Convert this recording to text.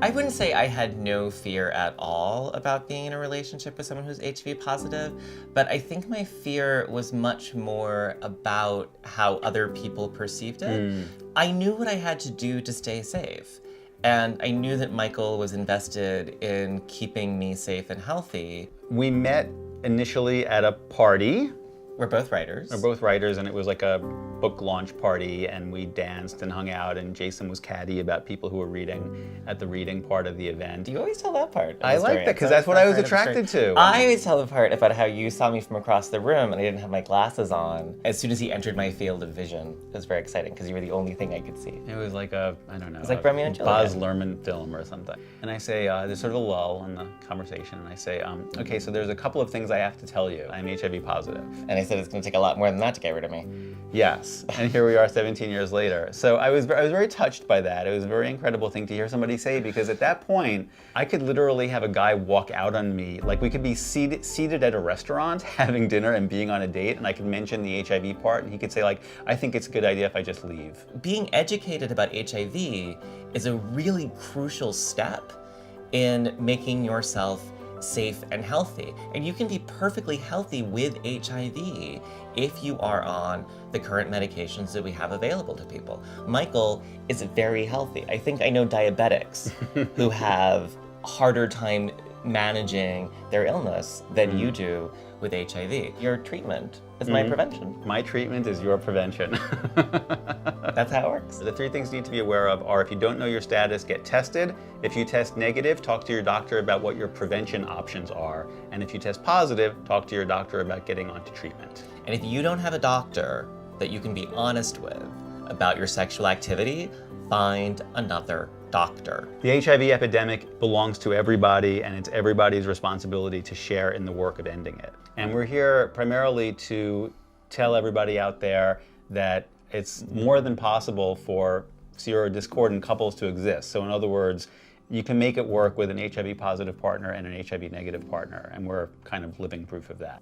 I wouldn't say I had no fear at all about being in a relationship with someone who's HIV positive, but I think my fear was much more about how other people perceived it. I knew what I had to do to stay safe. And I knew that Michael was invested in keeping me safe and healthy. We met initially at a party. We're both writers. We're both writers, and it was like a book launch party, and we danced and hung out, and Jason was catty about people who were reading at the reading part of the event. You always tell that part. I like that, because that's what I was attracted to. I always tell the part about how you saw me from across the room and I didn't have my glasses on. As soon as he entered my field of vision, it was very exciting, because you were the only thing I could see. It was like a, I don't know, It's like Romeo and Juliet. Baz Luhrmann film or something. And I say, there's sort of a lull in the conversation, and I say, okay, so there's a couple of things I have to tell you. I'm HIV positive. And I said it's going to take a lot more than that to get rid of me. Yes, and here we are 17 years later. So I was very touched by that. It was a very incredible thing to hear somebody say, because at that point, I could literally have a guy walk out on me. Like, we could be seated at a restaurant having dinner and being on a date, and I could mention the HIV part, and he could say, like, I think it's a good idea if I just leave. Being educated about HIV is a really crucial step in making yourself safe and healthy. And you can be perfectly healthy with HIV if you are on the current medications that we have available to people. Michael is very healthy. I think I know diabetics who have a harder time managing their illness than you do with HIV. Your treatment is my prevention. My treatment is your prevention. That's how it works. The three things you need to be aware of are, if you don't know your status, get tested. If you test negative, talk to your doctor about what your prevention options are. And if you test positive, talk to your doctor about getting onto treatment. And if you don't have a doctor that you can be honest with about your sexual activity, find another doctor. The HIV epidemic belongs to everybody, and it's everybody's responsibility to share in the work of ending it. And we're here primarily to tell everybody out there that it's more than possible for serodiscordant couples to exist. So in other words, you can make it work with an HIV positive partner and an HIV negative partner, and we're kind of living proof of that.